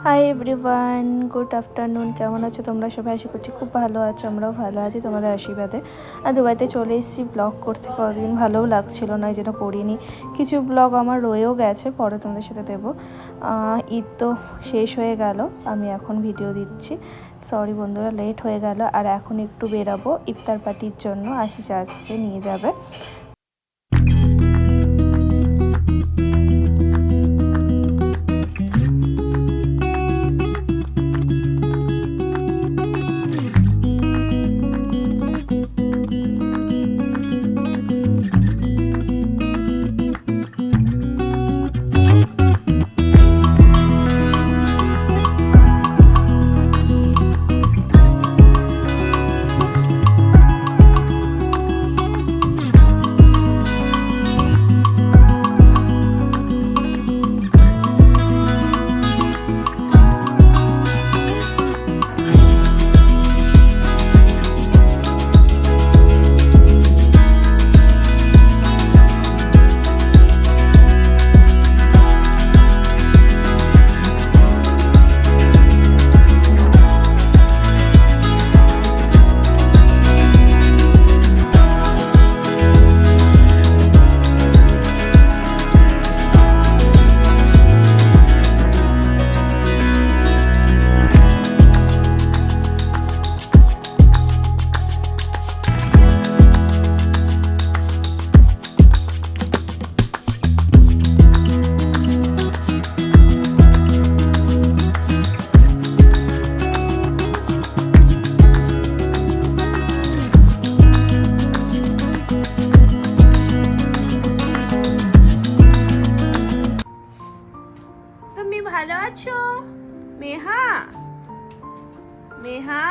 Hi everyone, good afternoon. কেমন আছো তোমরা সবাই? আশা করছি খুব ভালো আছো, আমরাও ভালো আছি তোমাদের আশীর্বাদে। আর দুবাইতে চলে এসেছি ব্লগ করতে, কদিন ভালোও লাগছিল না, এই জন্য করিনি। কিছু ব্লগ আমার রয়েও গেছে, পরে তোমাদের সাথে দেবো। ঈদ তো শেষ হয়ে গেল, আমি এখন ভিডিও দিচ্ছি। সরি বন্ধুরা, লেট হয়ে গেল। আর এখন একটু বেরাবো ইফতার পার্টির জন্য, আসিস আসছে নিয়ে যাবে। তুমি ভালো আছো মেহা? মেহা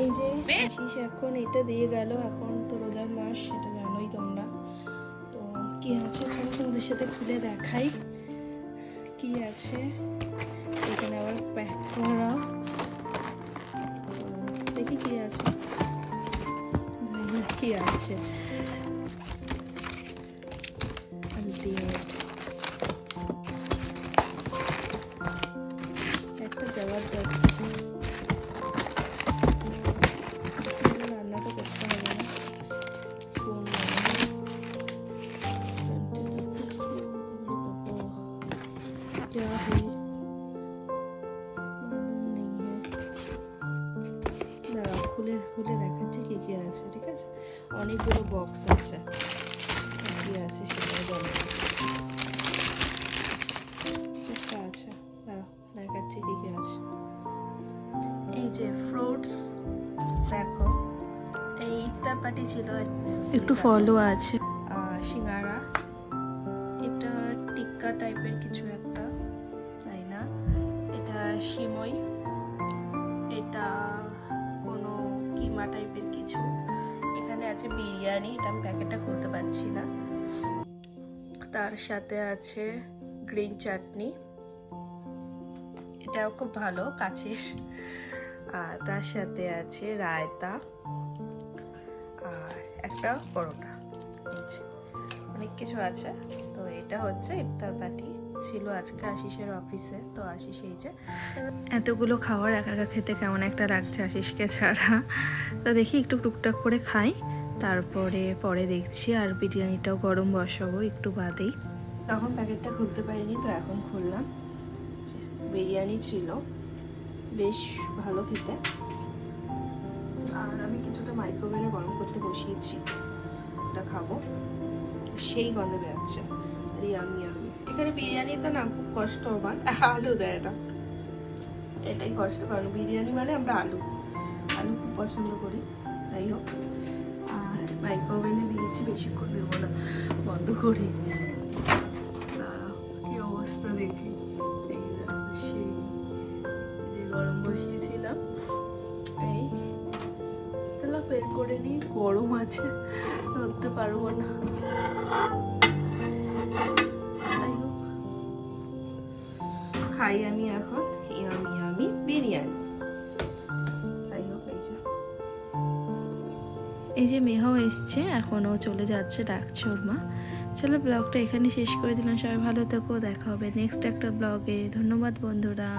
এই যে আশিস এখন এটা দিয়ে গেল। এখন তো রোজার মাস, সেটা জানোই তোমরা। তো কি আছে চলো তোমাদের সাথে খুলে দেখাই কি আছে। এখানে আবার প্যাক করা, দেখি কি আছে, কি আছে। একটা জবরদস্ত क्या है मालूम नहीं है। দাঁড়াও খুলে খুলে দেখাচ্ছি কি কি আছে। ঠিক আছে, অনেকগুলো বক্স আছে, কি আছে সেটা বলো। দেখাচ্ছি কি কি আছে। এই যে ফ্রুটস দেখো, এই ইফতার পার্টি ছিল, একটু ফলও আছে, সিঙ্গারা, এটা টিক্কা টাইপের কিছু একটা, তাই না, এটা সিমই, এটা কোনো কিমা টাইপের কিছু, এখানে আছে বিরিয়ানি, এটা আমি প্যাকেটটা খুলতে পারছি না, তার সাথে আছে গ্রিন চাটনি, এটাও খুব ভালো কাছের, আর তার সাথে আছে রায়তা আর একটা পরোটা, অনেক কিছু আছে। তো এটা হচ্ছে ইফতার পার্টি ছিল আজকে আশিসের অফিসে। তো আশিস এই যে এতগুলো খাওয়ার একা একা খেতে কেমন একটা লাগছে আশিসকে ছাড়া, তো দেখি একটু টুকটাক করে খাই, তারপরে পরে দেখছি। আর বিরিয়ানিটাও গরম বসাবো একটু বাদেই, তখন প্যাকেটটা খুলতে পারিনি, তো এখন খুললাম। বিরিয়ানি ছিল বেশ ভালো খেতে, আর আমি কিছুটা মাইক্রোওয়েভে গরম করতে বসিয়েছি, এটা খাবো, সেই গন্ধে বেরোচ্ছে। আর ইয়ামি এখানে বিরিয়ানিতে না খুব কষ্ট, আমার আলু দেয়, এটাই কষ্ট, কারণ বিরিয়ানি মানে আমরা আলু খুব পছন্দ করি, তাই হোক। আর মাইক্রোওভেনে দিয়েছি, বেশিক্ষণ দেবো না, বন্ধ করি। কি অবস্থা দেখি, এই সেই যে গরম বসিয়েছিলাম, এই তাহলে বের করে নিই, গরম আছে, ধরতে পারবো না, তাই হোক খাই আমি এখন ইয়ামি বিরিয়ানি, তাই হোক। এই যে মেহাও এসছে, এখন ও চলে যাচ্ছে, ডাকছে ওর মা। চলো ব্লগটা এখানে শেষ করে দিলাম, সবাই ভালো থেকো, দেখা হবে নেক্সট একটা ব্লগে। ধন্যবাদ বন্ধুরা।